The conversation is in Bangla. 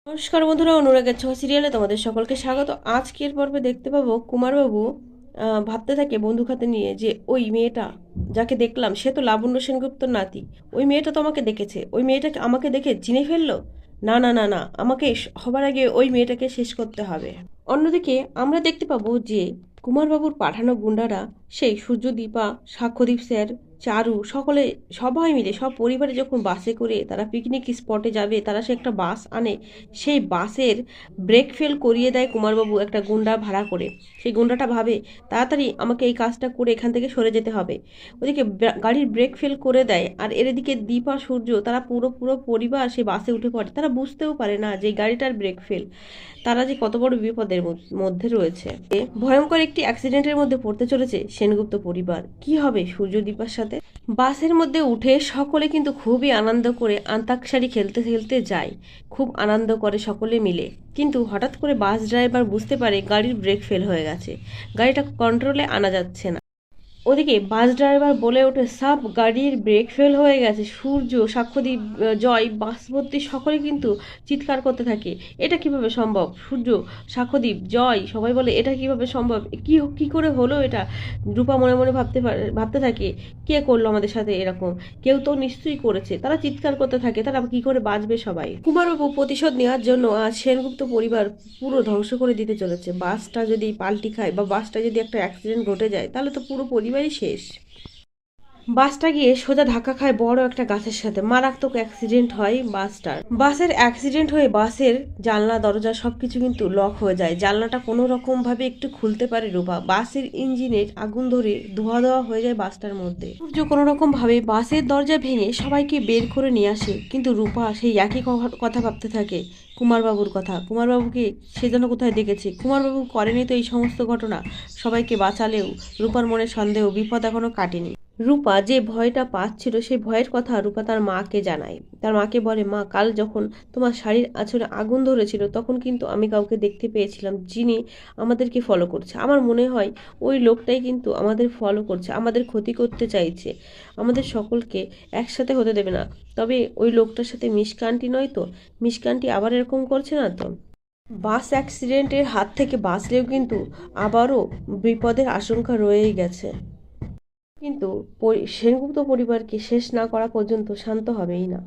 নমস্কার বন্ধুরা, অনুরাগের ছোঁয়া সিরিয়ালে তোমাদের সকলকে স্বাগত। আজকের পর্বে দেখতে পাবো কুমারবাবু ভাবতে থাকে বন্দুক হাতে নিয়ে যে ওই মেয়েটা যাকে দেখলাম সে তো লাবণ্য সেনগুপ্তর নাতি। ওই মেয়েটা তো আমাকে দেখেছে, ওই মেয়েটাকে আমাকে দেখে চিনে ফেললো। না না না না, আমাকে সবার আগে ওই মেয়েটাকে শেষ করতে হবে। অন্যদিকে আমরা দেখতে পাবো যে কুমারবাবুর পাঠানো গুন্ডারা সেই সূর্যদীপা, সাক্ষ্যদীপ স্যার, চারু সকলে সবাই মিলে সব পরিবারে যখন বাসে করে তারা পিকনিক স্পটে যাবে, তারা সে একটা বাস আনে। সেই বাসের ব্রেক ফেল করিয়ে দেয় কুমারবাবু একটা গুন্ডা ভাড়া করে। সেই গুন্ডাটা ভাবে তাড়াতাড়ি আমাকে এই কাজটা করে এখান থেকে সরে যেতে হবে। ওদিকে গাড়ির ব্রেক ফেল করে দেয়, আর এর এদিকে দীপা, সূর্য তারা পুরো পুরো পরিবার সেই বাসে উঠে পড়ে। তারা বুঝতেও পারে না যে এই গাড়িটার ব্রেক ফেল, তারা যে কত বড় বিপদের মধ্যে রয়েছে। ভয়ঙ্কর একটি অ্যাক্সিডেন্টের মধ্যে পড়তে চলেছে সেনগুপ্ত পরিবার। কি হবে সূর্যদীপার সাথে? বাসের মধ্যে উঠে সকলে কিন্তু খুবই আনন্দ করে আন্তাক্ষরী খেলতে খেলতে যায়, খুব আনন্দ করে সকলে মিলে। কিন্তু হঠাৎ করে বাস ড্রাইভার বুঝতে পারে গাড়ির ব্রেক ফেল হয়ে গেছে, গাড়িটা কন্ট্রোলে আনা যাচ্ছে না। ওদিকে বাস ড্রাইভার বলে ওঠে, সাব গাড়ির ব্রেক ফেল হয়ে গেছে। সূর্য, সাক্ষ্যদীপ, জয়, বাস ভর্তি সকলে কিন্তু চিৎকার করতে থাকে, এটা কিভাবে সম্ভব? সূর্য, সাক্ষ্যদীপ, জয় সবাই বলে এটা কিভাবে সম্ভব, কি কি করে হলো এটা? রূপা মনে মনে ভাবতে থাকে, কে করলো আমাদের সাথে এরকম? কেউ তো নিশ্চয়ই করেছে। তারা চিৎকার করতে থাকে, তারা কি করে বাঁচবে সবাই? কুমারবাবু প্রতিশোধ নেওয়ার জন্য আজ সেনগুপ্ত পরিবার পুরো ধ্বংস করে দিতে চলেছে। বাসটা যদি পাল্টি খায় বা বাসটা যদি একটা অ্যাক্সিডেন্ট ঘটে যায় তাহলে তো পুরো পরিবারই শেষ। বাসটা গিয়ে সোজা ধাক্কা খায় বড় একটা গাছের সাথে, মারাত্মক অ্যাক্সিডেন্ট হয় বাসটার। বাসের অ্যাক্সিডেন্ট হয়ে বাসের জানলা দরজা সবকিছু কিন্তু লক হয়ে যায়। জানলাটা কোনো রকম ভাবে একটু খুলতে পারে রূপা। বাসের ইঞ্জিনের আগুন ধরে ধোয়া ধোয়া হয়ে যায় বাসটার মধ্যে। সূর্য কোনো রকম ভাবে বাসের দরজা ভেঙে সবাইকে বের করে নিয়ে আসে, কিন্তু রূপা সেই একই কথা ভাবতে থাকে, কুমারবাবুর কথা। কুমারবাবুকে সে যেন কোথায় দেখেছে। কুমারবাবু করেনি তো এই সমস্ত ঘটনা, সবাইকে বাঁচালেও রূপার মনে সন্দেহ, বিপদ এখনো কাটেনি। রূপা যে ভয়টা পাচ্ছিল সেই ভয়ের কথা রূপা তার মাকে জানায়। তার মাকে বলে, মা কাল যখন তোমার শাড়ির আঁচলে আগুন ধরেছিল তখন কিন্তু আমি কাউকে দেখতে পেয়েছিলাম যিনি আমাদেরকে ফলো করছে। আমার মনে হয় ওই লোকটাই কিন্তু আমাদের ফলো করছে, আমাদের ক্ষতি করতে চাইছে, আমাদের সকলকে একসাথে হতে দেবে না। তবে ওই লোকটার সাথে মিশকান্তি নয় তো? মিশকান্তি আবার এরকম করছে না তো? বাস অ্যাক্সিডেন্টের হাত থেকে বাঁচলেও কিন্তু আবারও বিপদের আশঙ্কা রয়েই গেছে। কিন্তু সেনগুপ্ত পরিবারকে শেষ না করা পর্যন্ত শান্ত হবেই না।